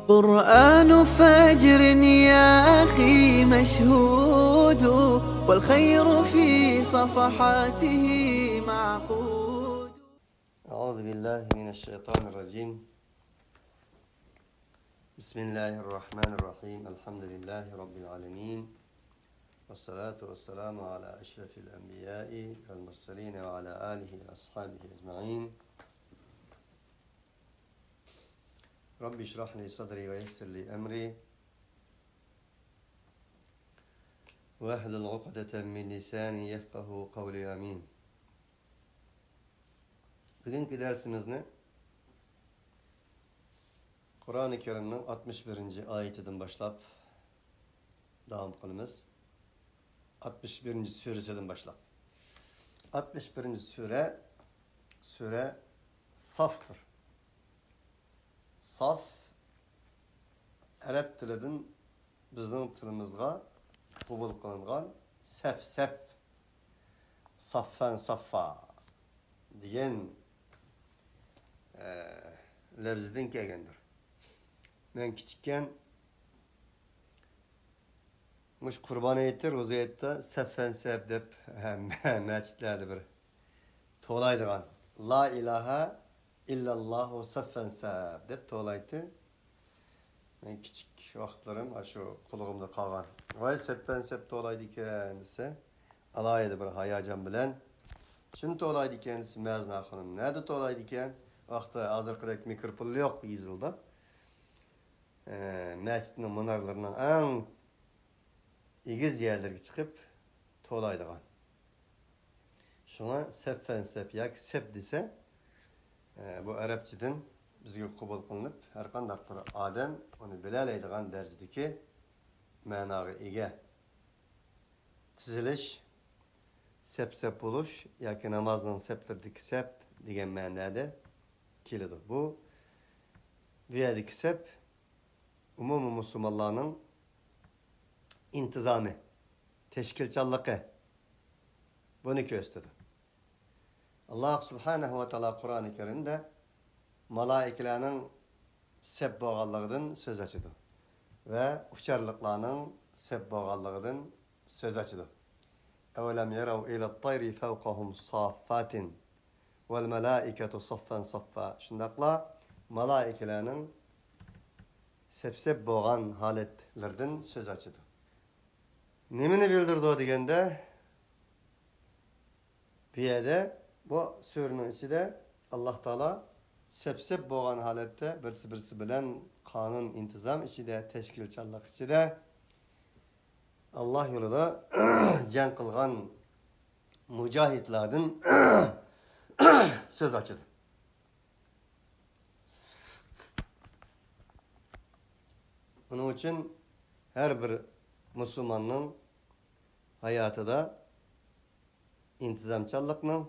قرآن فجر يا أخي مشهود والخير في صفحاته معقود. أعوذ بالله من الشيطان الرجيم. بسم الله الرحمن الرحيم. الحمد لله رب العالمين، والصلاة والسلام على أشرف الأنبياء والمرسلين وعلى آله وأصحابه أجمعين. رب اشرح لي صدري ويسر لي أمري واحلل عقدة من لساني يفقه قولي. آمين. Bugünkü dersimizni Kur'an-ı Kerim'nin 61. ayetinden başlap devam kılımız. 61. suresinden başlap. 61. sure Saf'tır. Saf, Arap tilinden bizning tilimizga qabul qilingan saf, saffan saffa degan lafzdan kelgandir. Men kichikken mush Qurbon hayiti, ro'za hayitda saffan saf deb masjidlarda bir to'laydigan la ilaha illallahu saffan saf deb to'laydi. Men kichik vaqtlarim shu qulog'imda qolgan. Voy saffan saf to'laydi ekan desa, alayda bir hayajon bilan shuni to'laydi ekan desa, mazna xonim nerede to'laydi ekan? Vaqtda hozirgidek mikrofon yo'q bu yilda. Masjidning munarlarining eng egiz yerlarga chiqib to'laydigan. Shuna saffan saf yoki saf desa, bu Arapçadan bizga qabul qilinib, har qanday bir odam uni bilalaydigan darajadagi ma'noga ega. Tizilish, sap bo'lish yoki namozning saplardagi sap degan ma'noda keladi. Bu yerdagi sap umumiy musulmonlarning intizomi, tashkilchanligi buni ko'rsatadi. Allah subhanahu wa ta'ala Qur'on-i Kerim'de malaikalarning sap bo'lganligidan so'z ochadi va ucharliqlarning sap bo'lganligidan so'z ochadi. Awalam yaraw ila at-tayri fawqahum saffatin wal malaikatu saffan saffa. Shundaqla malaikalarning sap bo'lgan holatlardan so'z ochadi. Nimani bildirdi deganda, bu yerda bu surenin içinde Allah Teala sep bo'lgan holatda birisi bilan qonun intizom ichida, tashkilchanlik ichida Allah yo'lida jang qilgan mujohidlardan so'z ochadi. Onun için her bir Müslümanın hayatında intizamchanlikning,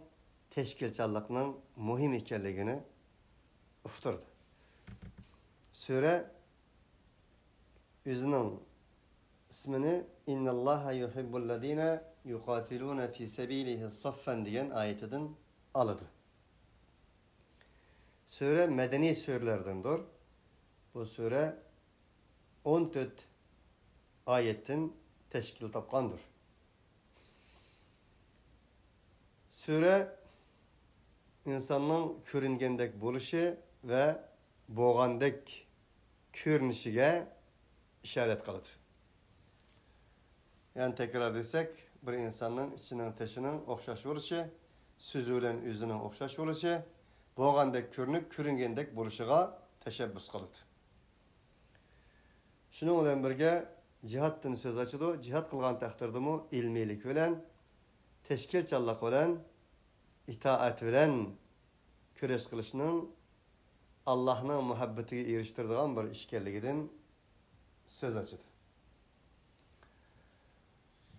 tashkilchanlikning muhim ekanligini uqtirdi. Sura o'zining ismini Innallaha yuhibbul ladina yuqatiluna fi sabilihi saffan degan oyatidan oladi. Sura madaniy suralardandir. Bu sura 14 oyatdan tashkil topgandir. Sure insanın görüngendek buluşu ve boğandek görünüşüge işaret kılıdır. Yani tekrar desek, bir insanın içinin teşinin okşaş oluşu, süzülen yüzünün okşaş oluşu, boğandek görünüp görüngendek buluşuğa teşebbüs kılıdır. Şunun olan birge cihattan söz açıdı. Cihat kılgan takdirde mu ilmilik olan, teşkilchanlik olan, itaat bilen köreş kılışının Allah'ın muhabbetiga eriştirdiğin bir işkelliginden söz açıdı.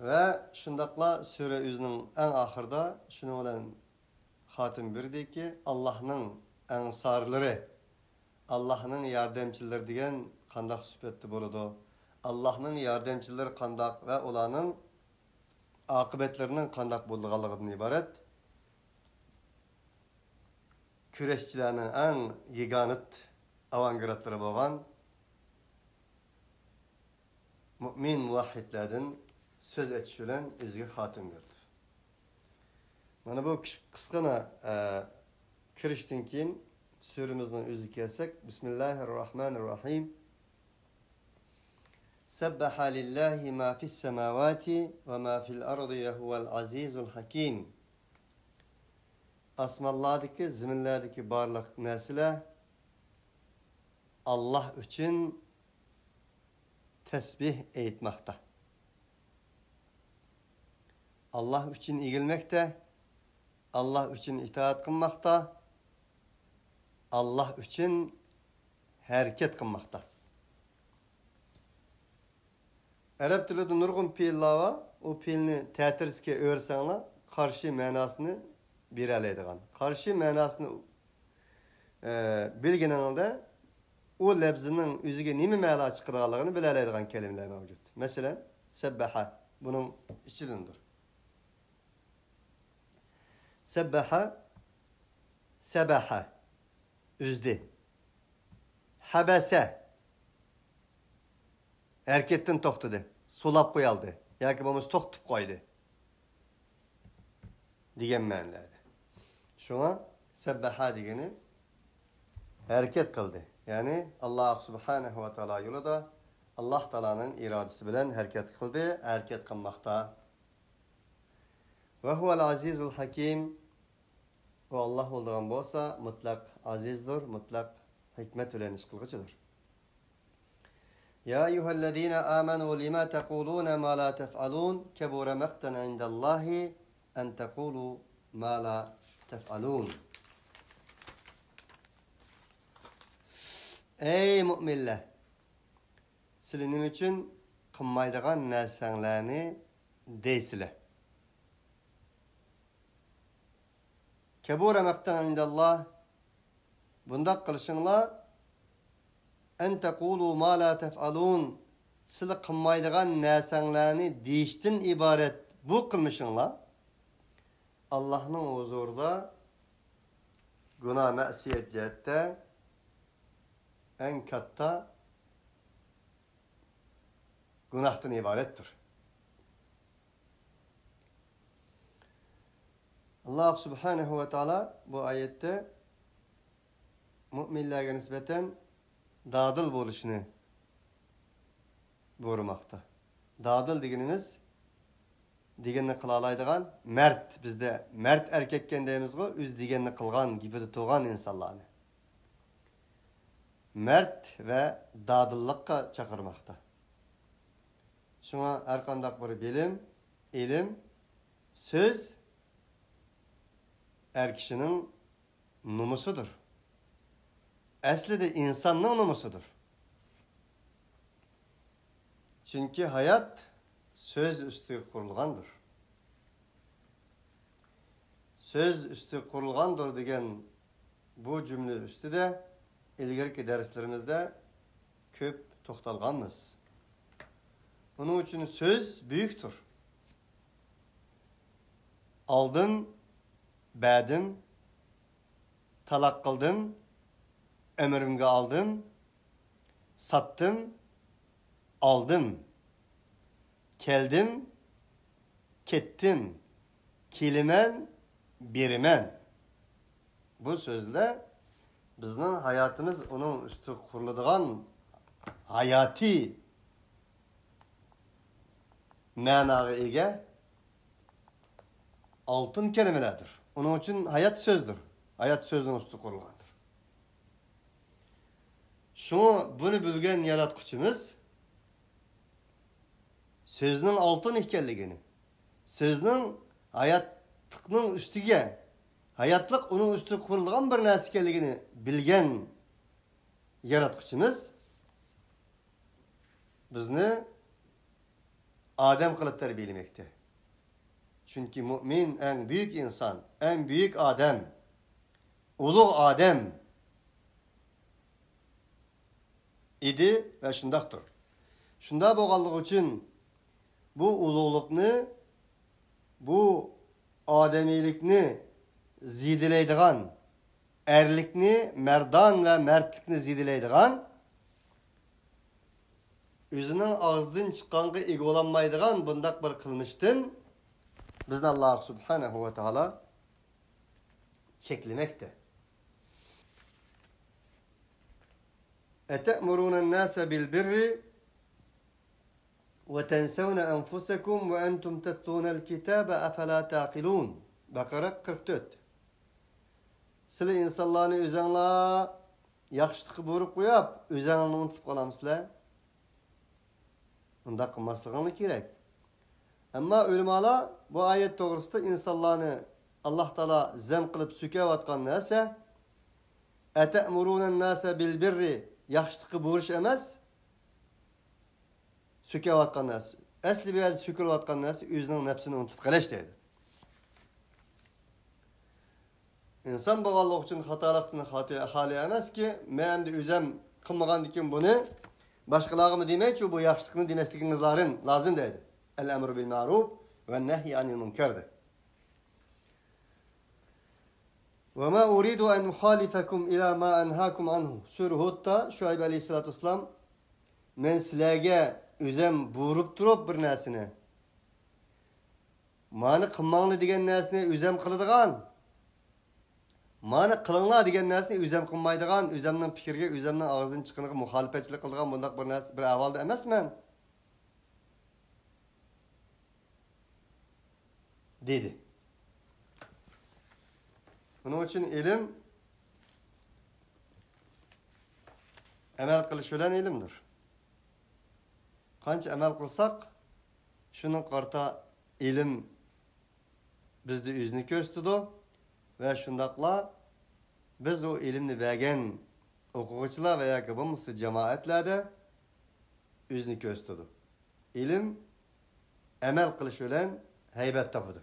Ve şundakla sure özünün en ahırda şunu olan hatim birdi ki Allah'ın ensarları, Allah'ın yardımcıları diyen kandak sübetli buludu. Allah'ın yardımcıları kandak ve olanın akıbetlerinin kandak bulduğalıqdan ibaret. Küreşçilerinin en giganit avangardları boğan mümin muvahhidlerden söz etişilen üzgü hatim gördü. Mana bu kısqana kirishdan keyin suremizning o'ziga kelsak, Bismillahirrahmanirrahim. Sabbaha lillahi ma fis semawati ve ma fil ardi ve huvel azizul hakim. Asmanlardaki, ziminlerdeki barlıq narsalar Allah üçün tesbih etmekte. Allah üçün egilmekte, Allah üçün itaat kılmakta, Allah üçün hareket kılmakta. Arap tilida nurgun fe'llar var. O fe'lni ta'tirsga o'rsanlar, qarshi ma'nosini bera oladigan. Qarshi ma'nosini bilganingizda o lafzining o'ziga nima ma'no chiqarganligini bila oladigan kalimalar mavjud. Masalan, sabbaha buning ichidandir. Sabbaha sabaha üzdü. Habese hareketten to'xtadi, so'lab qo'yaldi yoki bo'lmasa to'xtatib qo'ydi degan ma'nolarda. Shunga sabbaha degani harakat qildi. Ya'ni Alloh subhanahu va taolo yo'lida Alloh taolaning irodasi bilan harakat qildi, harakat qilmoqda. Ve huvel azizul hakim. O Allah olduğun bolsa mutlak azizdir, mutlak hikmet ile iş kılgıcıdır. Ya eyyühellezine amenu lima tekulune ma la tef'alun kebure mekten indallahi en tekulu ma la tef'alun. Ey müminler! Sizin için kımmaydıgan nersenlerini deysile. Kebure mekten indallah bunda kılışınlar en tekulu ma la tef'alun sizi kımmaydıgan nersenlerini deyiştin ibaret bu kılmışınlar Allah'ın huzurda günah me'siyet cihette en katta günahtan ibarettir. Allah subhanahu ve taala bu ayette müminlerge nispeten dadıl bo'lishini buyurmakta. Dadıl deganimiz deganni qila oladigan mert, bizde mert erkekken deymiz-ku, o'z deganni qilgan, gibida turgan insonlarni. Mert ve dadıllıkka çakırmakta. Şuna her kandak bir bilim, ilim, söz er kişinin numusudur. Aslında insanın numusudur. Çünkü hayat söz üstü kurulgandır. Söz üstü kurulgandır degen bu cümle üstü de ilgili derslerimizde köp toxtalganmız. Onun için söz büyüktür. Aldın, bədim, talak kıldın, ömrümge aldın, sattım, aldım, keldim, kettim, kilimen, birimen. Bu sözle bizning hayatımız onun üstü kurulduğun hayati ma'noga ega altın kelimelerdir. Onun için hayat sözdür. Hayat sözün üstü kurulgandır. Bunu bilgen yaratquchimiz sözün altın ekanligini, sözün hayatlıqning üstüge, hayatlık onun üstü kurulgan bir narsa ekanligini bilgen yaratquchimiz bizni Adem kılıp terbiyelemekte. Çünkü mümin en büyük insan, en büyük Adem, ulu Adem idi ve şundaktır. Şunda boğallık için bu ululukni, bu ademilikni zidileydiğen, erlikni, merdan ve mertlikni zidileydiğen Özünün ağzından çıqqanğa ega olanmaydigan bundaq bir qilmishdan bizni Alloh subhanahu va taolo çeklemekte. Ete'muruna an-nase bil birri ve tensawna enfusakum ve entum tatluna'l kitaba afala taqilun. Bakara 44. Sizlar insonlarni o'zinglar yaxshilik buyruq qo'yib, o'zinglarni unutib qolamsizlar. Unda qilmasliginglar kerak. Ammo ulamolar bu oyat to'g'risida insonlarni Alloh taolo zam qilib so'kayotgan narsa atamuruna nasa bil birri yaxshilik buyurish emas, so'kayotgan narsa. Asli bu yerda so'kilayotgan narsa o'zining nafsini unutib qolish deydi. İnsan bağlılık için hatalıqdan xali emas ki, men de özüm qılmagan ekan buni başqalarına demek bu yaxşılıqni demesligingizlarin lazım deydi. El-emru bil ma'ruf ve nehy anil munkar. Ve ma uridu en ukhalifakum ila ma anhaakum anhu. Sure Hud'da Şuayb aleyhissalatu vesselam men sizlarga özüm buyurup turib bir narsani mani qilmanglar degan narsani özüm qiladigan mani qilinglar degan narsani o'zim qilmaydigan, o'zimning fikriga, o'zimning og'zidan chiqqaniga muxolifatchilik qilgan bunday bir narsa bir ahvolda emasman. Dedi. Bunun uchun ilm amal qilish bilan ilmdir. Qancha amal qilsak, shuning qarta ilm bizni o'zini ko'rsatadi. Ve şundakla biz o ilimni bergen okuvchilar veya ki bo'lmasa cemaatlerde o'zini ko'rsatadi. İlim amal qilish bilan haybat topadi.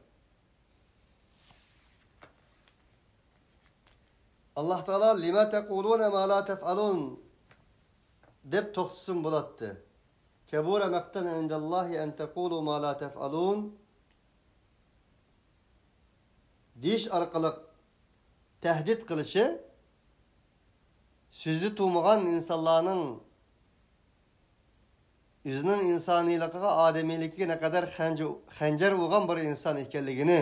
Alloh taolo lima taquluna ma la taf'alun deb to'xtasin bo'ladi. Kabura maqtan indallohi an taqulu ma la taf'alun deyish orqali tehdit qilishi so'zni tuğmagan insonlarning o'zining insoniyligiga, odamiyligiga ne kadar xanjar urgan bir inson ekanligini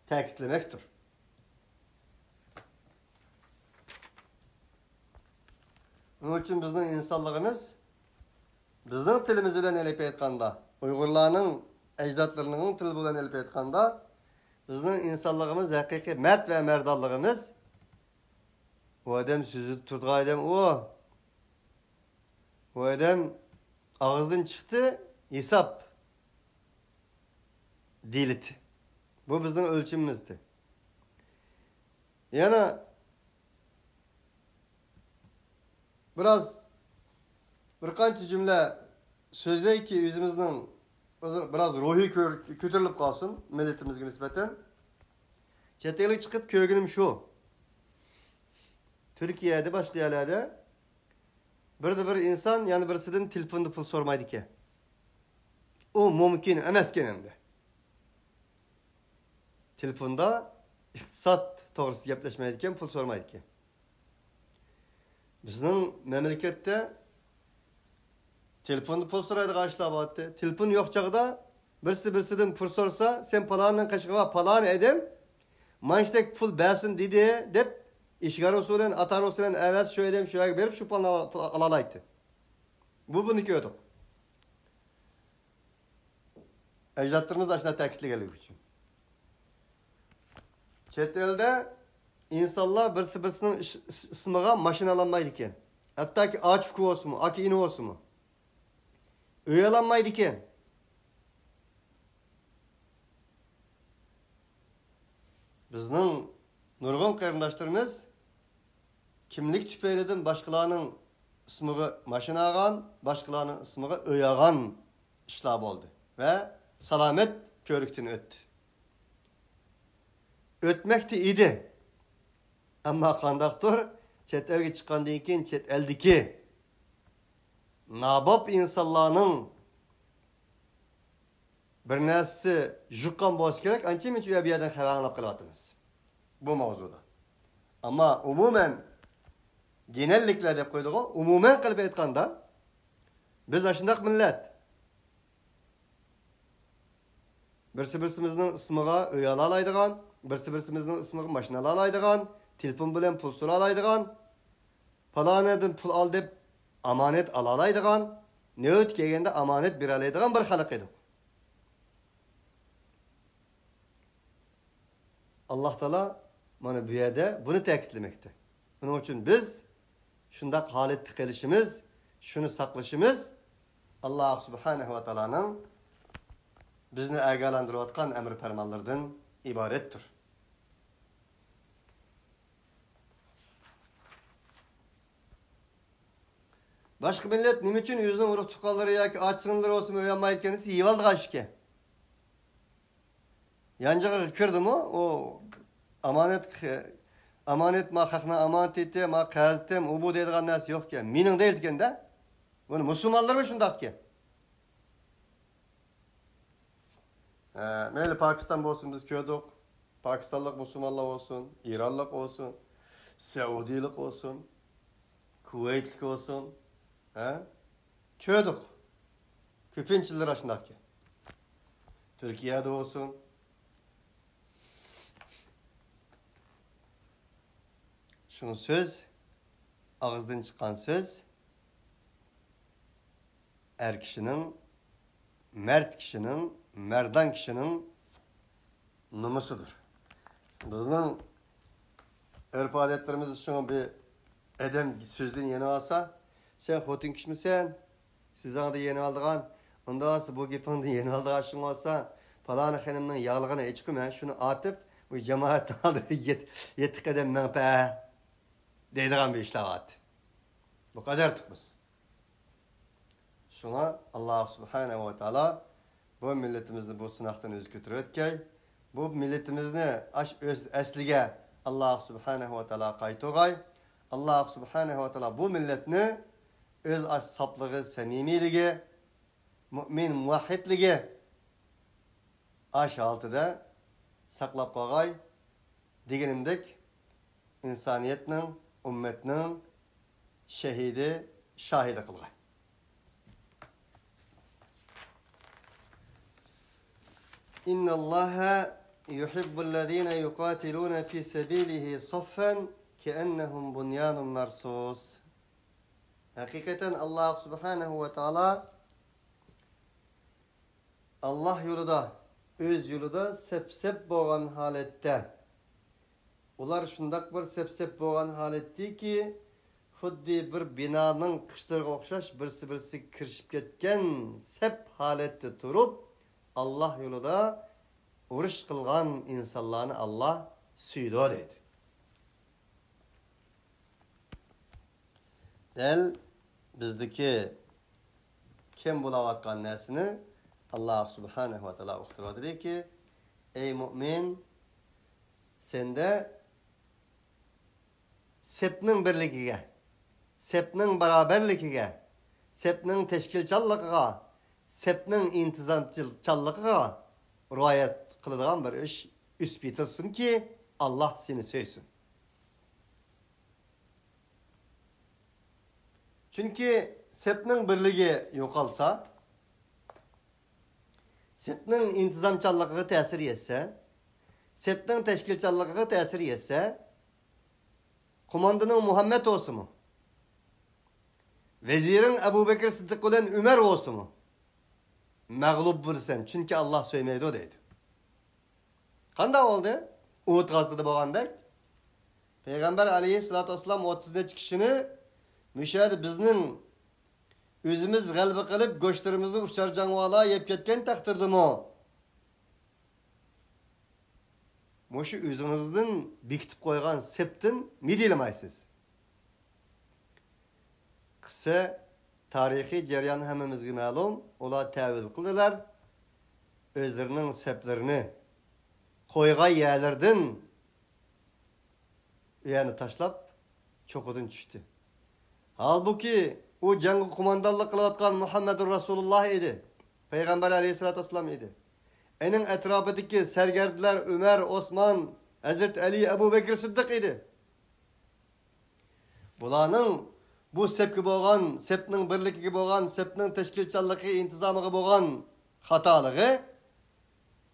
ta'kidlamakdir. Bunun uchun bizning insonligimiz bizning tilimiz bilan elib aytganda, Uyg'urlarning ajdodlarining tili bilan elib aytganda bizning insonligimiz haqiqiy mard va mardonligimiz o adam so'zi turgan adam o adam ağızdan chiqdi hisob deyildi. Bu bizning o'lchimimizdir. Yana bir qancha jumla so'zlayki o'zimizning biraz ruhi kötürülüp kalsın milletimizge nispeten. Çeteli çıkıp köygünüm şu. Türkiye'de başka yerlerde bir insan yani birisinden telefonda pul sormaydı ki. O mümkün emesken hem de. Telefonda iktisat doğrusu yaplaşmaydı pul sormaydı ki. Bizim memlekette telefonda pul soraydı karşıla battı. Telefon yok çağda birisinden pul sorsa sen palanın kaşığı palan edem manştek pul bersin dedi dep işgar usulen atar usulen evet şu edem şöyle verip şu palanı alalaydı. Bunu gördük. Ecdatlarımız aşağıda takitli geliyor için. Chet elde insanlar birisinin ismiga maşina alamaydı iken. Hatta ki ağaç fuku olsun mu, aki ini olsun mu? Öyalanmaydı iken. Bizning nurg'un qarindoshlarimiz kimlik tüpeylidan başkalarının ismiga mashina olgan, başkalarının ismiga uy olgan ishlar bo'ldi ve salomat ko'rikdan o'tdi. O'tmoqda edi. Ammo qandaqdir chet elga chiqqandan keyin chet eldagi nabob insonlarning bir narsasi juqqan bo'lishi kerak. Ancha-muncha u yerdan xabar olib qolyapmiz bu mavzuda. Ammo umuman genelliklar deb qo'ydik, umuman qilib aytganda Biz aşındak millet. Birisi-birimizning ismiga uy alalaydigan, birisi-birimizning ismiga mashina alalaydigan, telefon bilan pul so'ralaydigan, falanadan pul al deb amanet alalaydigan, nöt kelganda amanet beralaydigan bir xalq edik. Allah Teala mana bu yerda buni ta'kidlamoqda. Buning uchun biz shunday holatga kelishimiz, shuni saqlashimiz Alloh subhanahu va taolaning bizni agalantirayotgan emr farmonlardan iboratdir. Başka millet nima uchun o'zining urug' tuqqanlari yoki ochsinlari olsin o'ylanmayotganisi yevaldi qashga. Yancaga kirdimi o amanet ma haqna amanet etdi, ma qazdim, u bu deydigan narsa yo'q ekan. Mening deydi ekanda. Buni musulmonlar mı shundaq ki? Meyli Pakistan olsun biz köydük. Pakistanlık Müslümanlar olsun, İranlık olsun, Saudilik olsun, Kuveytlik olsun. Köydük. Köpünçiler aşındaq ki. Türkiye'de olsun. Şunun söz, ağızdan çıkan söz, er kişinin, mert kişinin, merdan kişinin numusudur. Bizning örf adetlerimiz şunu bir edem sözden yeni alsa, sen xotin kişmisin, sizden de yeni aldığın, ondan sonra bu gipini yeni aldığın şunu olsa, falan hanımın yağlığına içkime, şunu atıp, bu cemaat aldı, yetti kadem menpe, deydiğen bir işlavat. Bu kadar tutmaz. Şuna Allah subhanahu wa ta'ala bu milletimizni bu sınaqdan öz götürüyotkay, bu milletimizni öz asliga Allah subhanahu wa ta'ala qaytogay, Allah subhanahu wa ta'ala bu milletni öz sapligi, samimiligi, mu'min muvahhidligi altida saqlab qolgay deganimdek insoniyatning, ummatning shahidi, shohidi qilgay. إن الله يحب الذين يقاتلون في سبيله صفا كأنهم بنيان مرصوص. Hakikaten Allah subhanahu ve taala Allah yolunda, öz yolunda sep boğan halette. Ular şundak bir sep boğan haletti ki xuddi bir binanın qishlarga o'xshash birisi kirishib ketgan sep holatda turib Allah yolunda urush qilgan insonlarni Allah suydi deydi. Del bizdeki kim bulayotgan narsani Allah subhanahu va taolo uqtiradi ki ey mu'min sende sepning birligiga, sepning barobarligiga, sepning tashkilchanligiga, sepning intizomchanligiga rivoyat qiladigan bir ish isbitilsin ki Allah seni sevsin. Çünkü sepning birligi yo'qolsa, sepning intizomchanligiga ta'sir yetsa, sepning tashkilchanligiga ta'sir yetsa, kumandanın Muhammed olsun mu? Vezirin Ebu Bekir Sıddık olan Ömer olsun mu? Mağlup bulursan. Çünkü Allah söylemeydi o deydi. Qanday oldu? Uhud g'azotida bo'lganda Peygamber aleyhissalatu vesselam 30 kishini müşahede bizning o'zimiz g'alaba qilib go'shtlarimizni uchar jangvolar yeb ketgan taqdirdimi? Moşu özünüzden bekitip koygan septin ne dilemaysiz? Kısa tarihi cereyan hemimizge malum, ola tevil kıldılar. Özlerinin seplerini koygay yerlerden yani taşlap çok odun düştü. Halbuki o cangı kumandanlık kılatkan Muhammedur Resulullah idi. Peygamber aleyhissalatü vesselam idi. Enin etrafındaki sergerdiler Ömer, Osman, Hazreti Ali, Ebu Bekir Sıddık idi. Bulanın bu sepki bo'lgan, sepning birligiga bo'lgan, sepning tashkilchanligi, intizomiga bo'lgan xatoligi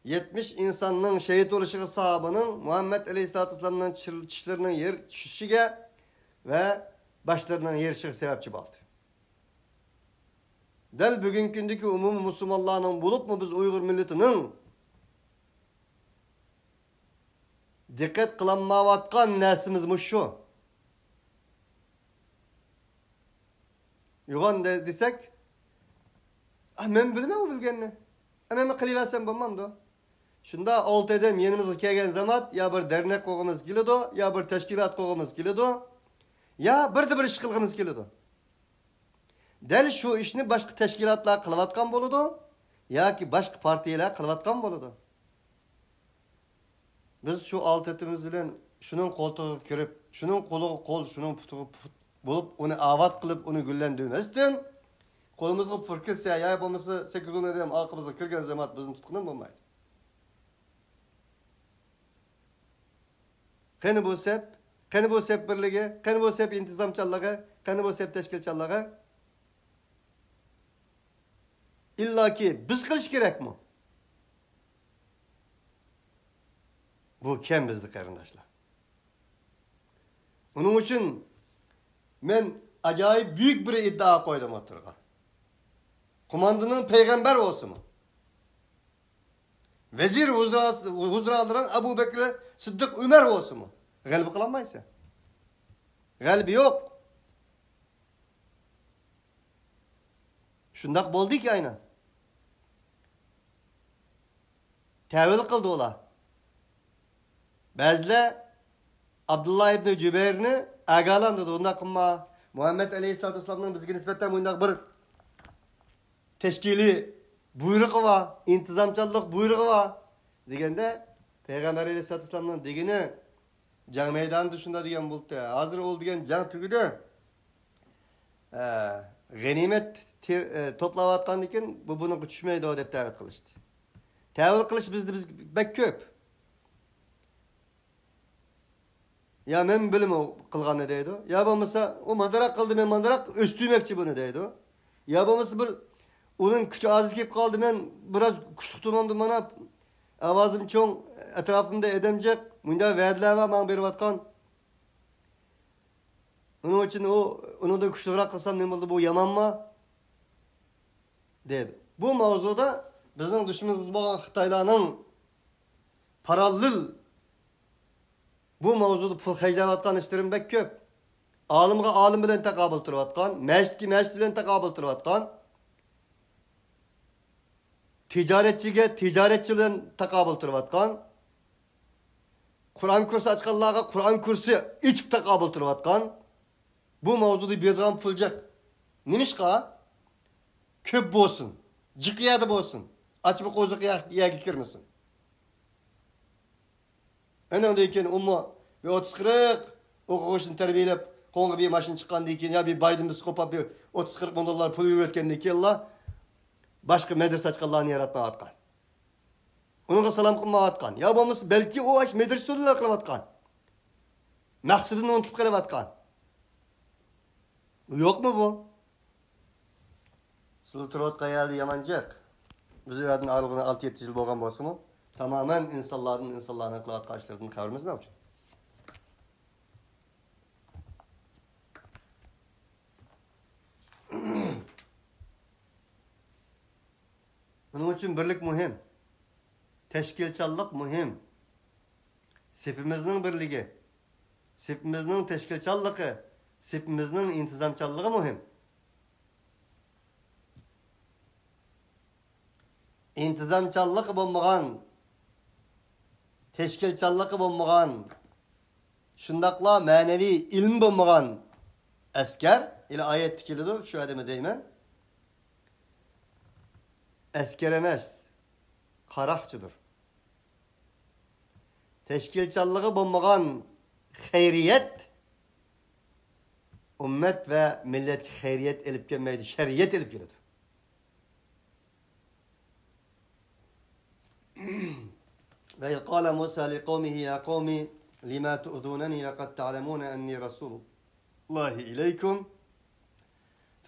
70 insonning shahid bo'lishiga sahobaning Muhammad alayhisolatu vasallamning tishlarining yer tushishiga va boshlarining yerishiga sababchi bo'ldi. Dal bugungi kundagi umumiy musulmonlarning bo'libmi biz Uyg'ur millatining diqqat qilinmayotgan narsamiz shu. Yo'g'on desak, men bilmayman u bilganini. Men qilaversam bo'lmamdi. Shunda 6 odam yenimizga kelgan zaman ya bir dernek qo'ygimiz keladi, ya bir tashkilot qo'ygimiz keladi, ya bir ish qilgimiz keladi. Dal shu ishni boshqa tashkilotlar qilayotgan bo'ladi, yoki boshqa partiyalar qilayotgan bo'ladi. Biz şu altetimiz bilen şunun koltuğu kirip, şunun kolu kol, şunun putuğu put bulup onu avat kılıp onu güllendirmezden kolumuzga fırkırsa ya yapamızı 8-10 edem halkımızga kirgen zaman bizim tutkunan olmaydı. Kani bu sep birligi, kani bu sep intizamçalığı, kani bu sep teşkilçalığı illa ki biz kılış gerek mi? Bu kim bizdi kardeşler? Onun için ben acayip büyük bir iddia koydum oturga. Kumandanın peygamber olsun mu? Vezir huzuralıran Ebu Bekir Sıddık Ömer olsun mu? Galbi kılamaysa. Galbi yok. Şundak boldu ki aynen. Tevil kıldı ola. Bazılar Abdullah ibn Cübeyr'ni agalandı. Onda kımma Muhammed Aleyhisselatü Vesselam'ın bizge nispetten bundak bir teşkili buyruğu var, intizamçılık buyruğu var. Degende Peygamber Aleyhisselatü Vesselam'ın degini can meydanı dışında degen buldu. Hazır ol degen can tügüdü. Ganimet toplavatkan deken bu bunu küçüşmeydi o dep davet kılıştı. Tevil kılış biz bek köp. Ya men bilimi kılganı deydi. Ya bolmasa o mandarak kıldı men mandarak östüymekçi bunu deydi. Ya bolmasa bir onun küçük aziz kep kaldı men biraz küçük tutmamdı bana avazım çoğun etrafımda edemcek. Bunda verdiler var bana beriyotgan. Onun için onu da küçükrak kılsam ne oldu bu yaman mı? Dedi. Bu mavzuda bizim düşümüz olan Xitaylarning paralel bu mavzuda pul hajlayotgan ishlarim bek ko'p. Olimga olim bilan taqobil turayotgan, masjidga masjid bilan taqobil turayotgan, tijoratchiga tijoratchi bilan taqobil turayotgan, Qur'on kursi ochganlarga Qur'on kursi ichib taqobil turayotgan, bu mavzuda bergan puljak nimishqa ko'p bo'lsin, jiqiyadi bo'lsin, ochib qo'ziq yaga kirmasin. Önemli ki umma bir 30-40 okuyuşunu terbiyelep konga bir maşın çıkan diye ya bir baydımız kopap bir 30-40 bin dolar pul üretken diye Allah başka medrese açkanlarını yaratma atkan. Onunla salam kılma atkan. Ya babamız belki o aç medrese olarak kılıp atkan. Maksadını unutup kılıp atkan. Yok mu bu? Sılı turot kayaldı yamancak. Biz öğretin ağırlığına 6-7 yıl boğan bolsa mı? Tamamen insanların kılaat karşılarını kavramız ne için? Bunun için birlik mühim. Teşkilçallık mühim. Sepimizin birliği, sepimizin teşkilçallığı, sepimizin intizamçallığı mühim. İntizamçallık bulmagan, teşkilçallık bulmagan, şundakla manevi ilm bulmagan asker, ile ayet tikilidir, şu adımı deymen. Asker emez, karakçıdır. Teşkilçallığı bulmagan hayriyet, ümmet ve millet hayriyet elip gelmeydi, şeriyet elip gelidir. وإذ قال موسى لقومه يا قوم لما تؤذونني وقد تعلمون أني رسول الله إليكم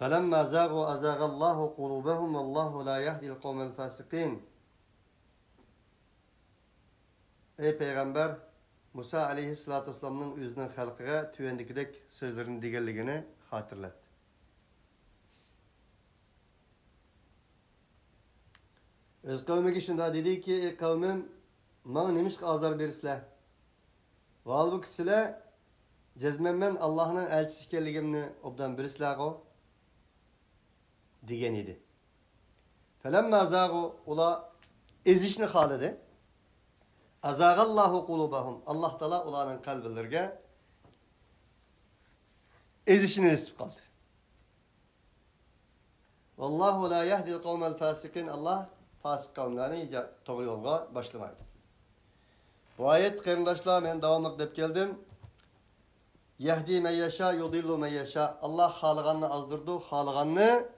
فَلَمَّا زَاغُوا أَزَاغَ اللّٰهُ قُلُوبَهُمْ وَاللّٰهُ لَا يَهْدِي الْقَوْمَ الْفَاسِقِينَ. Ey Peygamber, Musa aleyhissalatu vesselam'ın özünün halkıga tüvendikidek sözlerini digerligini hatırlat. Öz kavmiga şunda dedi ki, ey kavmim, bana nemiş azar berisler. Valbuki sizler, cezmen Allah'ın elçisi ekanligimni obdan birisler o, digen idi. Felemma zâgu, ula ezişni halidi. Azâgallahu kulubahum. Allah Teala ulanın kalbillerge ezişini esip kaldı. Vallahu la yahdil kavmel fasikin. Allah fasık kavimlerini doğru yolga başlamaydı. Bu ayet kırındaşlar ben devamlık dep geldim. Yahdi men yaşa, yudillu men yaşa. Allah halıganını azdırdı, halıganını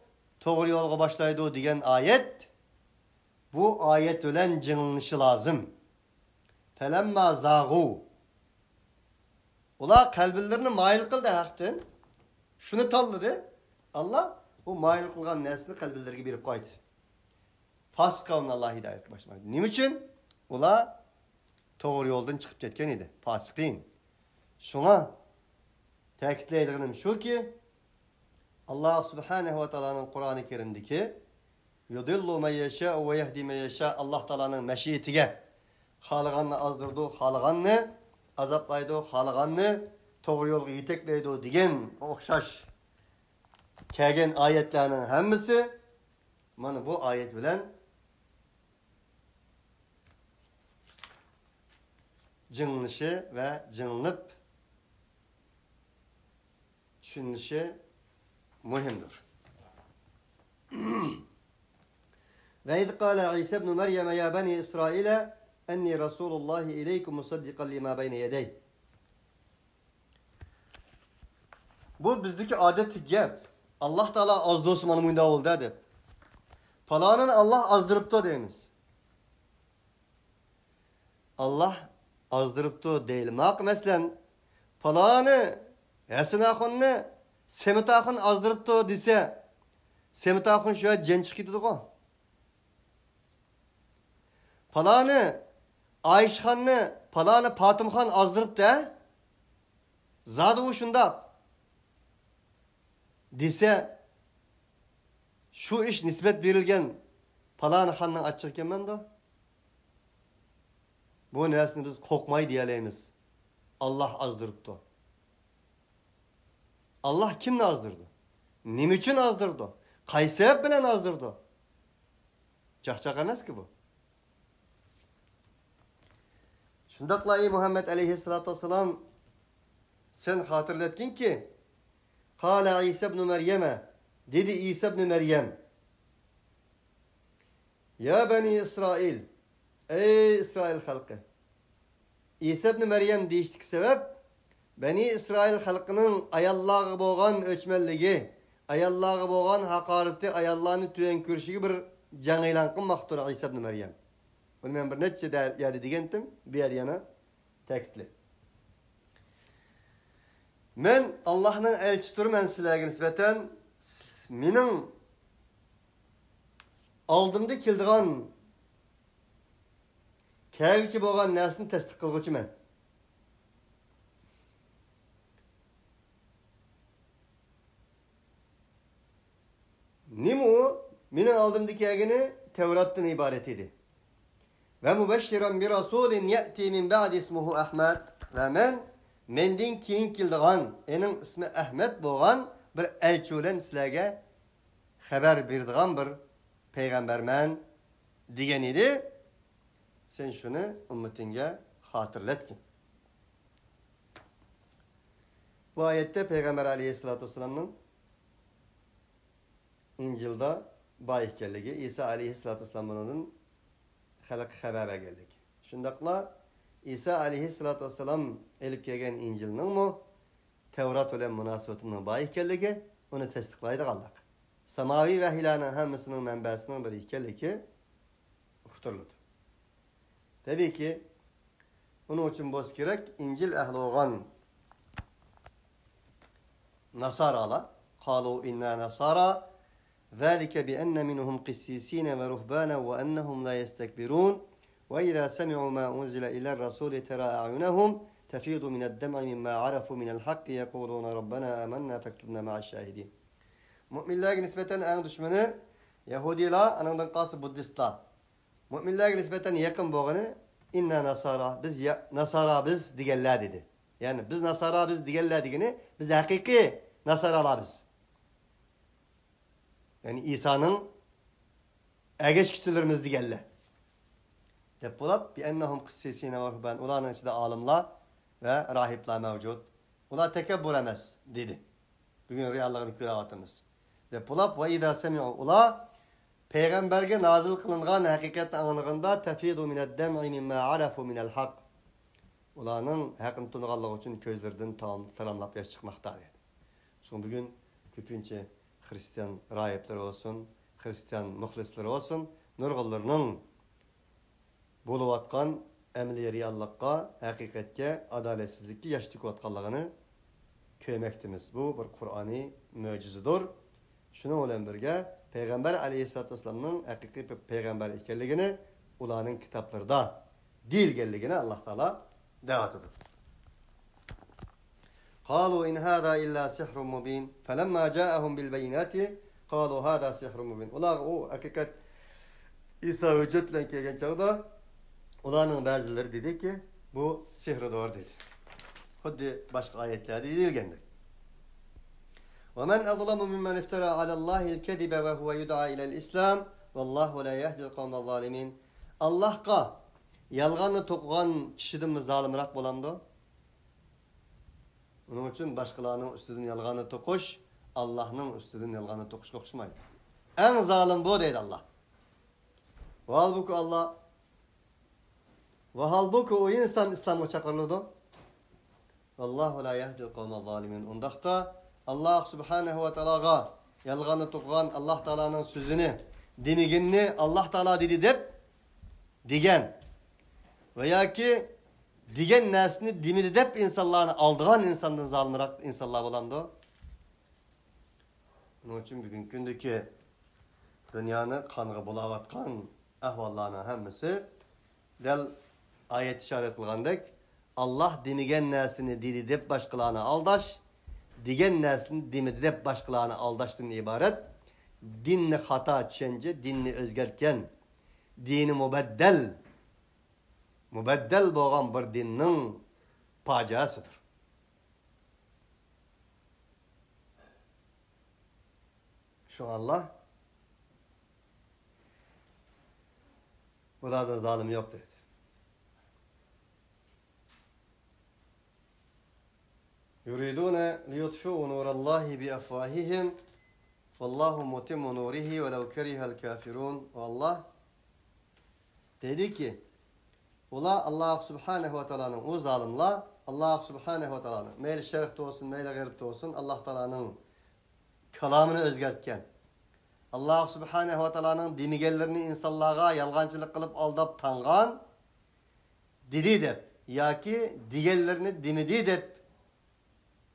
doğru yolga başlaydı diyen ayet. Bu ayet ölen cınılışı lazım. Felemma zâgû. Ula kalbillerini mail kıldı haktın. Şunu talladı. Allah bu mail kılgan nesli kalbillerine birip koydu. Fasık kavmine Allah hidayet başlamadı. Nim için? Ula doğru yoldan çıkıp ketken idi. Fasık değil. Şuna tekitleydiğim şu ki Allah Subhanahu ve Taala'nın Kur'an-ı Kerim'deki yudillu men yeşâ ve yehdi men yeşâ Allah Taala'nın meşiyetine halıganını azdırdı, halıganını azaplaydı, halıganını doğru yolga yetekleydi degen okşaş kelgen ayetlerinin hemmisi mana bu ayet bilen cınlışı ve cınlıp düşünüşü mühimdir. Ve iz kâle İsa ibn Meryem ya bani İsrail'e enni Resulullah ileykum musaddiqan lima beyne yedey. Bu bizdeki adet gep. Allah Teala az dostum anı muyda ol dedi. Falanın Allah azdırıptı deyimiz. Allah azdırıptı değil. Mak meslen falanı esinahını semitahın azdırıptı dese semitahın şöyle cen çıkıydı o. Falanı Ayşhan'ı, falanı Fatımhan azdırıp da zadı o şundak dese şu iş nispet verilgen falanı handan açırken ben de bu nesini biz kokmayı diyeleyimiz. Allah azdırıptı. Allah kimle azdırdı? Nim için azdırdı? Kay sebep bilen azdırdı? Çakçak emas ki bu. Şundakla ey Muhammed aleyhissalatu vesselam sen hatırlatkin ki Kâle İsa ibn Meryem'e dedi İsa ibn Meryem ya beni İsrail ey İsrail halkı İsa ibn Meryem deyiştik sebep beni İsrail halkının ayallağı boğan öçmelligi ayallağı boğan hakareti ayallağını tüyen kürşüge bir canıylan kılmaktır İsa ibn Meryem. Bunu ben bir netçe yerde digentim, bir yer yana tekitli. Men Allah'ın elçisidir men sizlerge nispeten mening aldımda keldigan kelgichi bo'lgan narsani tasdiq qilguvchiman. Nima u? Mening aldımda kelgani Tevrat'tan ibaret edi. Ve mübeşşiren bir rasulin ye'ti min ba'di ismuhu Ahmed ve mendin keyin keldigan ening ismi Ahmed bo'lgan bir elchi bilan sizlarga xabar beradigan bir payg'ambarman degan edi. Sen shuni ummatingga xotirlatgin. Bu oyatda payg'ambar alayhissalatu vassalamning İncil'da boy ekanligi, İsa alayhissalatu vassalamning xalq xabarga keldik. Shundaqla İsa alayhissalatu vassalam elib kelgan İncilning mu Tevrat bilan munosabatning boy ekanligi uni tasdiqlaydi Allah. Samaviy vahiylarning hammasining manbasining biri ekanligi uqtirildi. Tabii ki onun için bo'lish kerak İncil ahli bo'lgan Nasaralar, قالوا إنا نصارى ذلك بأن منهم قسيسين ورهبانا وأنهم لا يستكبرون وإذا سمعوا ما أنزل إلى الرسول ترى أعينهم تفيض من الدمع مما عرفوا من الحق يقولون ربنا آمنا فاكتبنا مع الشاهدين. Müminlerge nispeten en düşmanı Yahudiler, anından kası Budistler. Müminlerge nispeten yakın boğanı inna nasara biz nasara biz digeller dedi. Yani biz nasara biz digeller digeni biz hakiki nasaralar biz. Yani İsa'nın ergeç kişilerimiz digeller. Dep bulap bi ennahum kıssisine ve ruhban. Ulanın içinde alimler ve rahipler mevcut. Ular tekebbür emez dedi. Bugün riyallığını kıravatımız. Dep bulap ve idâ semi'u. Ular peygamberge nazil kılıngan hakikaten anlığında tefidu mined dem'i mimma arafu minel hak. Ulanın hakkını tunğallığı için közlerden tam salamlap yaş çıkmakta. Son bugün köpünçe Hristiyan rahipler olsun, Hristiyan muhlisler olsun, nurgullarının buluvatkan emli riyallıkka, hakikatke, adaletsizlikki yaştık vatkanlığını köymektimiz. Bu bir Kur'an'ı mucizidir. Şunu olan birge, Peygamber aleyhissalatü vesselam'ın hakiki peygamber ikenligini ulanın kitaplarda dil gelligini Allah Teala devat edir. قالوا إن هذا إلا سحر مبين فلما جاءهم بالبينات قالوا هذا سحر مبين. Ular o hakikat İsa hüccetle kelgen çağda ulanın bazıları dedi ki bu sihri doğru dedi. Hadi başka ayetlerde edilgendi. وَمَنْ أَظْلَمُ مِمَّنْ اِفْتَرَى عَلَى اللّٰهِ الْكَذِبَ وَهُوَ يُدْعَى إِلَى الْإِسْلَامِ وَاللّٰهُ لَا يَهْدِي الْقَوْمَ الظَّالِمِينَ. Allah'a yalganı tokuğan kişiden mi zalimrak bolamdı? Onun için başkalarının üstüden yalganı tokuş, Allah'ın üstüden yalganı tokuş kokuşmaydı. En zalim bu deydi Allah. Ve halbuki Allah ve halbuki o insan İslam'a çakırlıdı. Allahu la yahdil kavme zalimin. Ondakta Allah subhanehu ve teala'ga yalganı tokuğan Allah Teala'nın sözünü, dinigini Allah Teala dedi dep digen veya ki digen nesini dimidi dep insanlarını aldığan insandan zalimrak insanlar olamdı. Onun için bugün gündeki dünyanı kanıga bulavatkan ahvallarının hemmisi del ayet işaret kılgandek Allah dimigen nesini didi dep başkalarına aldaş, digen nesini dimidi dep başkalarına aldaştığın ibaret. Dinni hata çence, dinni özgerken, dini mübeddel boğan bir dinnin paciasıdır. Şu Allah burada zalim yok dedi. Yuridune liyutfi'u nurallahi bi afvahihim vallahu mutimmu nurihi ve lev kerihel kafirun. Allah dedi ki Allah subhanehu ve teala'nın o zalimler Allah subhanehu ve teala'nın meyli şerifte olsun meyli gayripte olsun Allah Teala'nın kelamını özgertken Allah subhanehu ve teala'nın dimigellerini insanlığa yalgancılık kılıp aldap tangan didi dep ya ki digellerini dimidi dep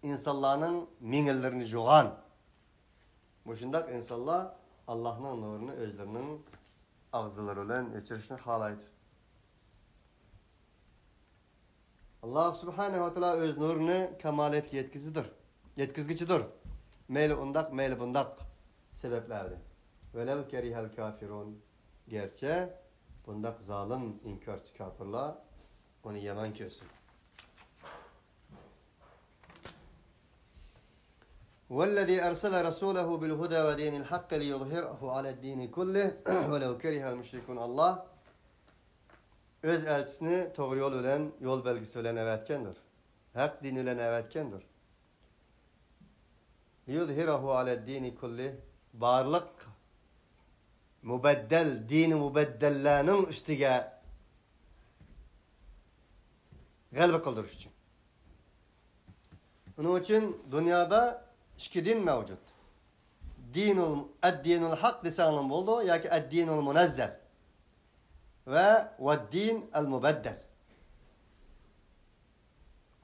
insanların mingellerini joğan. Bu şundak insanlar Allah'ın nurunu özlerinin ağzıları olan içerisine halaydı. Allah subhanehu ve teala öz nurunu kemalet yetkizgicidir. Meyli undak, meyli bundak sebeplerdi. Velev kerihel kafirun. Gerçi bundak zalim inkarcı kafirler onu yaman kösün. وَالَّذِي أَرْسَلَ رَسُولَهُ بِالْهُدَى وَدِينِ الْحَقِّ لِيُظْهِرَهُ عَلَى الدِّينِ كُلِّهِ وَلَوْ كَرِهَ الْمُشْرِكُونَ. Allah öz elçisini doğru yol ölen, yol belgisi ölen evetkendir. Hak din ölen evetkendir. لِيُظْهِرَهُ عَلَى الدِّينِ كُلِّهِ. Varlık mübeddel, dini mübeddellerinin üstüge galip kıldırış için. Onun için dünyada iki din mevcut. Dinul hak lisanın buldu ya ki dinul munazzel ve din el mübeddel.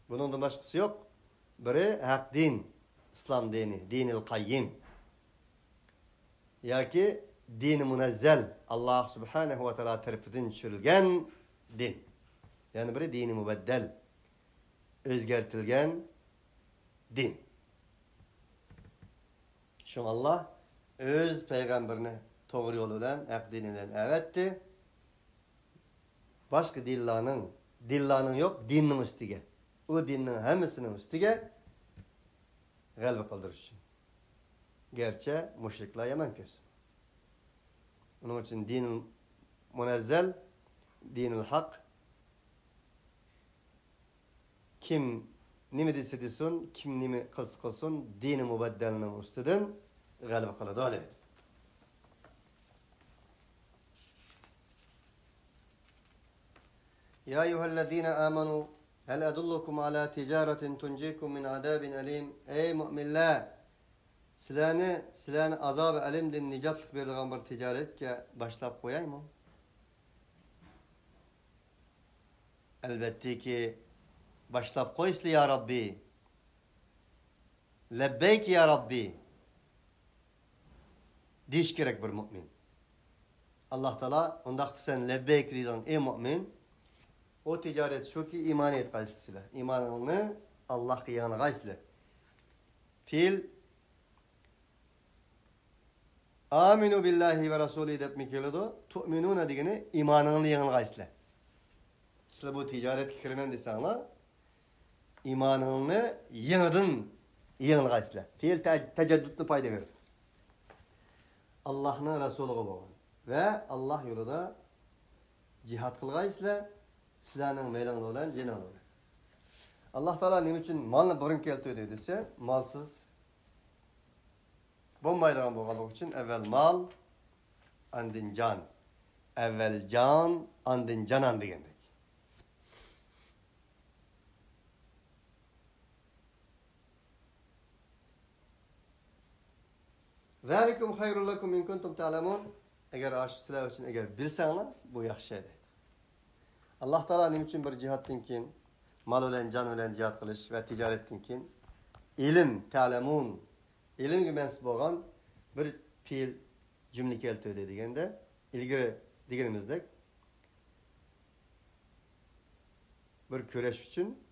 Bunun da başkası yok. Biri hak din. İslam dini, dinil qayyim. Yoki dini munazzal, Allah subhanahu va taolo tarafidan tushirilgan din. Yani biri dini mubaddal, o'zgartirilgan din. Şun Allah öz peygamberini doğru yolu bilen, hak dininden evetti. Başka dillanın yok, dinin üstüge. O dinin hemesinin üstüge galba kıldırış için. Gerçi müşrikler yaman köz. Onun için dinin munazzal, dinil hak, kim nimi dese desin, kim nimi kılsın, dini mubaddalının üstüden galba kıladı öyle. Ya eyyühellezine amanu hel edullukum ala ticaretin tunjikum min adabin alim. Ey müminler, sizlarni azab alimden nicatlık berdiğin bir ticaretke başlap koyay mı? Elbette ki başlap koysli ya Rabbi. Lebbeyk ya Rabbi. Diş gerek bir mümin. Allah Teala ondaqtı sen lebbeyk diyeceksin ey mümin. O ticaret şu ki iman et qaysısıyla. İmanını Allah'a yanı qaysıyla. Fil aminu billahi ve rasulü dep mi keledi? Tu'minuna degeni imanını yanı qaysıyla. Sizler bu ticaret kirmen desana imanını yanıdın yanı qaysıyla. Fil tecaddütlü payda verir. Allah'ın Resulü olun. Ve Allah yolunda cihat kılgaysıyla sizlerinin meylanı olan cenanı olan. Allah Teala ne için malını burun keltiyor dese, malsız bombaylanan boğalık için evvel mal, andın can. Evvel can, andın canan degendik. Zalikum hayrul lekum in kuntum ta'lemun. Eğer aşk sizler için eğer bilseniz bu yaxşı şeydir. Allah Teala ne için bir cihattin kin, mal olan can olan cihat kılış ve ticarettin kin, ilim, ta'lemun, ilim gümensiz boğan bir fiil cümle keltiyor dedigende, ilgiri digenimizde bir köreş için,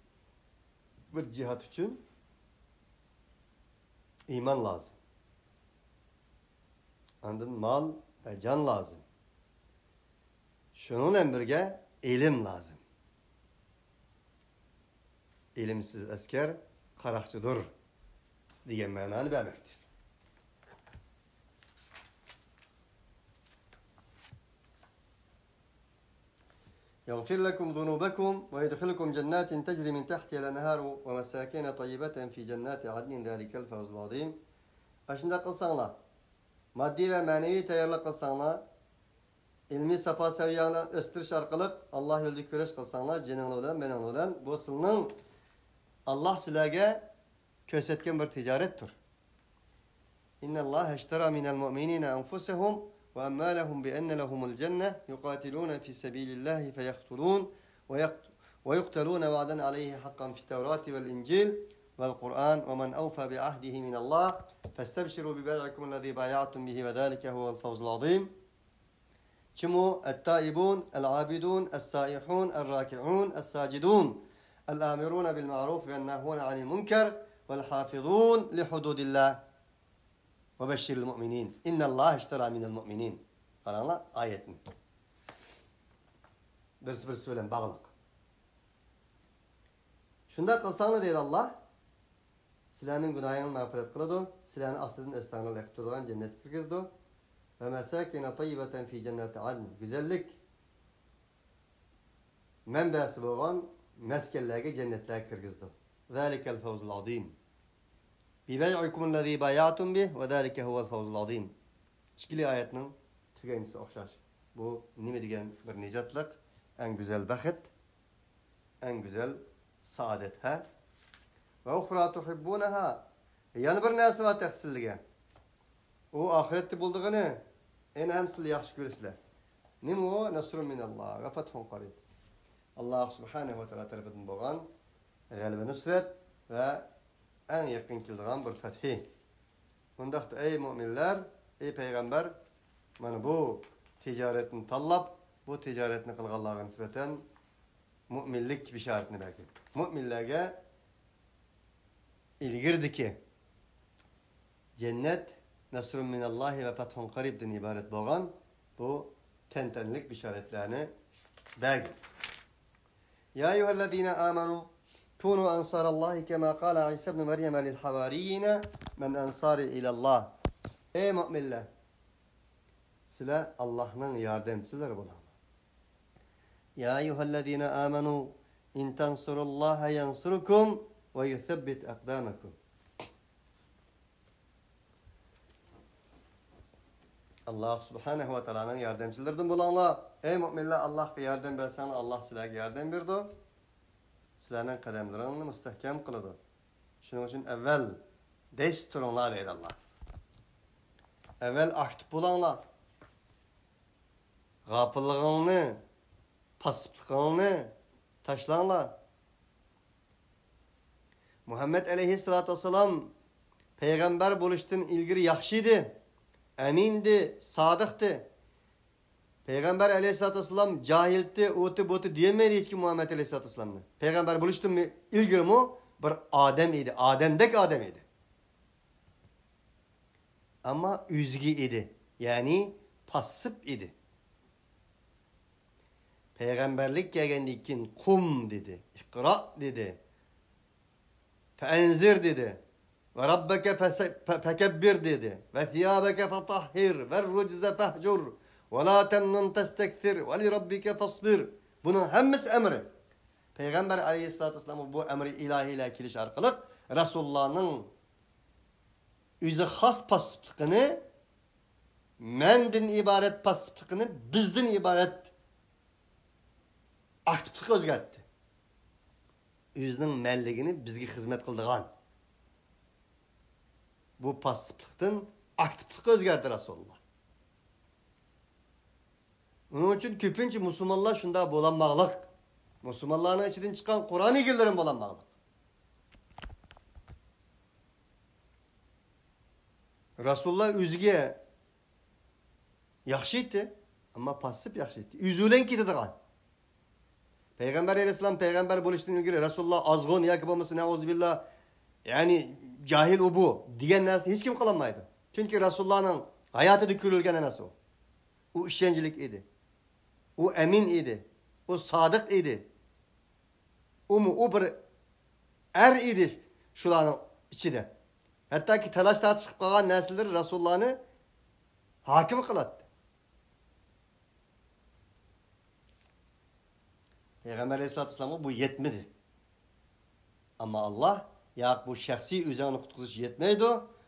bir cihat için iman lazım. Andın mal ve can lazım. Şununla birge ilim lazım. İlimsiz asker karakçıdır diyen mananı vermektir. يغفر لكم ذنوبكم ويدخلكم جنات تجري من تحتها الأنهار ومساكن طيبة في جنات عدن ذلك الفوز العظيم. Aşında kılsanlar, maddi ve manevi tayarlık kılsanlar, ilmi safa seviyana östürüş arkalık Allah yolda köreş kılsanlar, cenanlı olan, benanlı olan, bu sılının Allah silage kösetken bir ticarettir. İnna Allah eştera minel mu'minine enfusehum ve emmâlehum bi enne lehumul cenne yuqatilûne fi sebîlillâhi feyaktulûn ve yuqtalûne va'den aleyhi hakkan fit tevrati vel incil vel Kur'an ve men evfâ bi ahdihi minallah festebşirû bi bey'ikum lezî bay'atum bihi ve zâlike huvel fevzul azîm. Çimu et-taibun, el-abidun, es-saihun, el-raki'un, es-sacidun, el-amirun bil-ma'ruf ve ennahun anil munker vel-hafizun li hududillah ve beşşiril mu'minin. İnnallâhe iştera minel mu'minin. Karanla ayet mi? Bir söylem bağlılık. Şunda kılsanı deyil Allah, sizlerin günahını mağfiret kılıdı, sizlerin aslının östanını ektuduran cennet kirgizdi. Ve mesâkine tayyibeten fi cenneti adn. Güzellik menbesi olan meskellerge cennetler kirgizdi. Zalikel fevzul azim. Bi bey'ikum lezî bay'atum bih ve zâlike huvel fevzul azim. İşkili ayetinin tügencisi okşaş. Bu nime degen bir nicatlık, en güzel baxit, en güzel saadet ha. Ve ukhra tuhibbunaha. Yani bir nasi var tehsillige. O ahirette bulduğunu en önemlisi yaxşı görürsüler. Nime o? Nasrun minallah ve fethun qarib. Allah subhanahu ve teala tarafından boğan galibe nusret ve en yakın kildiğin bir fethi. Bundaqda ey müminler, ey peygamber, mana bu ticaretini tallap, bu ticaretini qilganlarga nisbatan müminlik bisharatini berdi. Müminlerge ilgirdiki cennet nasrun minallahi ve fethun qarib'den ibaret bolgan bu tentenlik bisharatlarni berdi. Ya eyyuhellezine amanu kunu ansarallahi kema qala İsa ibn Meryem lil havariyina men ansari ilallah. Ey müminler, sizler Allah'ın yardımcıları bo'linglar. Ya eyyuhellezine amanu in tansurullaha yansurukum ve yuthabbit aqdamakum. Allah subhanahu ve ta'ala'nın yardımcılarından bo'linglar. Ey müminler, Allah'a yardım bersanlar, Allah sizlarga yardım berdi. Sizlarning qadamlaringizni mustahkam qiladi. Shuning uchun avval desh turinglar deydi Allah. Avval aktiv bo'linglar. G'afilligingni, pasipligingni tashlanglar. Muhammed aleyhissalatu vesselam peygamber bo'lishdan ilgari yaxshi edi, amindi, sodiqdi. Peygamber aleyhissalatu vesselam cahildi, o'ti bo'ti demaydi hech kim Muhammed aleyhissalatu vesselamni. Peygamber bo'lishdan ilgari mu bir odam edi, odamdek odam edi. Ama üzgü idi. Yani pasif idi. Peygamberlik gelgendiği için kum dedi, ikra dedi, feenzir dedi, ve rabbeke fekebbir dedi, ve thiyabeke fetahhir, ve rucze fehcur, ve la temnun testektir, ve li rabbike fasbir. Bunun hemmisi emri. Peygamber aleyhissalatü vesselam bu emri ilahiyle kiliş arkalık, Resulullah'ın üzü has pasifliğini, mendin ibaret pasifliğini, bizden ibaret aktiflik o'zgartdi. O'zining manligini bizga xizmat qildigan. Bu passivlikdan aktivlikka o'zgardi Rasululloh. Uning uchun ko'pincha musulmonlar shunda bo'lanmoqlik. Musulmonlarning ichidan chiqqan Qur'on egillari bo'lanmoqlik. Rasululloh o'ziga yaxshi edi, ammo passiv yaxshi edi. O'zidan ketadigan. Peygamber aleyhisselam peygamber bo'lishdan ilgari Rasululloh azg'un yoki bo'lmasa nauzubillah yani cahil u bu degan narsa hech kim qilolmaydi. Chunki Rasulullohning hayotida ko'rilgan narsa u. U ishonchlik edi. U amin edi. U sodiq edi. U bir er edi shularning ichida. Hattoki talash tortishib qolgan narsalar Rasulullohni hokim qiladi. Peygamber aleyhissalatü vesselam'a bu yetmedi. Ama Allah ya bu şahsi üzerine kutkuzuş yetmeydi.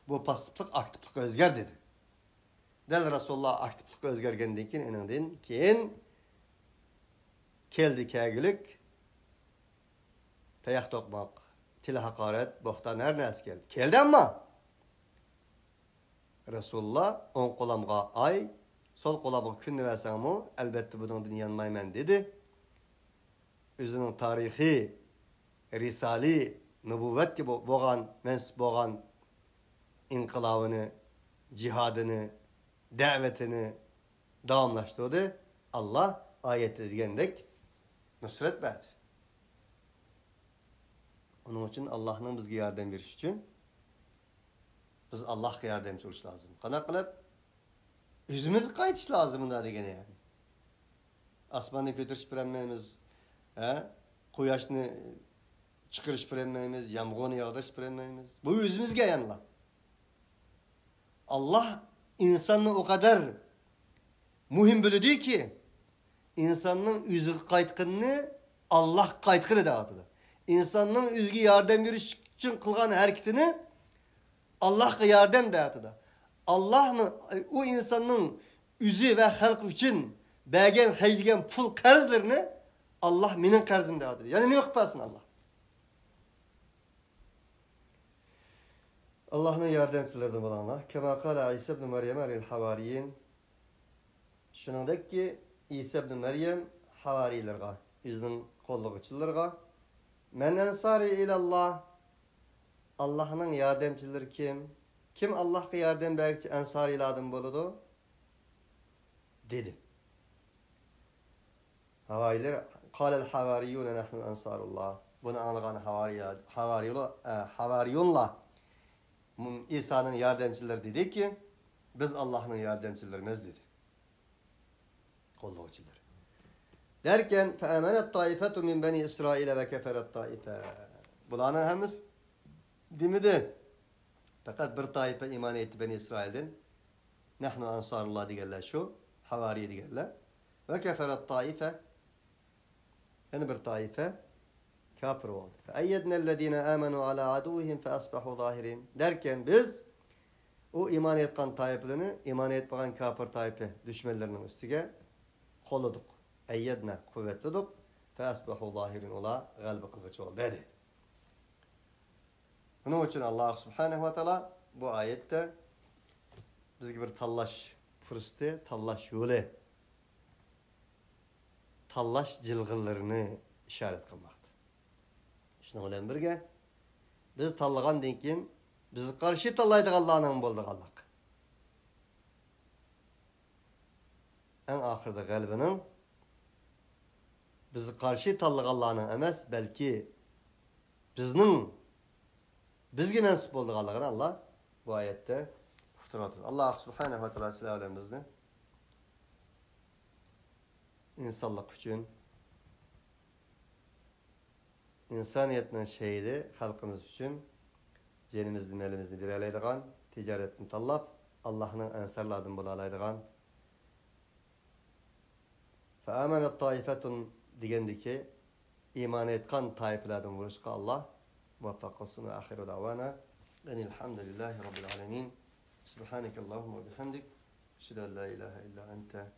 Bu pasiflik aktiflik özger dedi. Del Resulullah aktiflik özgergendiğin ki enindin keyin keldi kegülük peyak tokmak, tili hakaret, bohtan her neyse geldi. Keldi ama Resulullah on kolamga ay, sol kolamga künni versen mu elbette bunun yanmaymen dedi. Özünün tarihi, risali, nübüvvet gibi boğan, mensup boğan inkılabını, cihadını, davetini davamlaştırdı. Allah ayet edigendek nusret verdi. Onun için Allah'ın bizge yardım veriş için biz Allah'a yardımcı oluş lazım. Kana kılıp yüzümüzü kayıtış lazım bunda degene yani. Asmanı götürüş bilemeyimiz, quyoshni chiqarish bilmaymiz, yomg'irni yog'dirish bilmaymiz. Bu o'zimizga yanla. Allah insonni o kadar muhim bildi ki insanның o'ziga qaytqanini Allah qaytqini deyapti. İnsanның o'ziga yordam berish uchun qilgan harakatini Allohga yordam deyapti. Allah'ın o insanның o'zi va xalq uchun bergan haydigan pul qarzlarini Allah mening qarzim deyapti. Yani nima qilib bersin Allah? Allah'ın yardımcılarından olanlar. Kema qala İsa ibn Meryem lil havariyin. Shuningdek ki İsa ibn Meryem havarilarga, o'zining qo'llovchilarga men ansari ilalloh Allah'ın yardımcıları kim? Kim Allah'a yardım berkçi ensari adım boludu? Dedi. Havariler kâlel havariyûne nahnu ensarullah. Bunu anlayan havariyunla İsa'nın yardımcıları dedi ki biz Allah'ın yardımcılarımız dedi. Kolluğucular. Derken فَاَمَنَتْ طَائِفَةُ مِنْ بَنِي İsrail ve keferet taife. Bunların hemiz demedi. Fakat bir taife iman etti Beni İsrail'den. Nahnu ansarullah diyorlar şu. Havariye diyorlar. Ve keferet taife. Yani bir taife kafir oldu. فَاَيَّدْنَا الَّذ۪ينَ آمَنُوا عَلَى عَدُوهِمْ فَأَصْبَحُوا ظَاهِرِينَ. Derken biz o iman etken taifelerini iman etmeyen kafir taife düşmanlarının üstüge koluduk. Eyyedna kuvvetledik. فَأَصْبَحُوا ظَاهِرِينَ. Ola galbi kılıcı oldu dedi. Bunun için Allah Subhanahu ve Teala bu ayette bizge bir tallaş fırsatı, tallaş yolu, tallaş cilgınlarını işaret kılmakta. Şuna bilen birge biz tallagan denkin biz karşı tallaydık Allah'ın bolduk Allah. En ahirde kalbinin bizi karşı tallık Allah'ın emes belki bizge mensup olduk Allah'ın Allah bu ayette futuratı. Allah Subhanahu ve Teala silahlarımızı insanlık için insaniyetinin şeydi halkımız için cenimizden elimizni bir alaydıgan ticaretini tallap Allah'ın ensarlarından bulalaydıgan فَاَمَنَتْ طَائِفَةٌ digendeki iman etkan taifelerden vuruşka Allah muvaffak olsun ve ahiru davana enilhamdülillahi rabbil alemin subhaneke Allahumma ve bihamdik eşhedü en la ilahe illa ente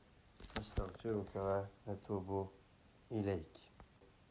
estağfiruke ve etubu ileyk.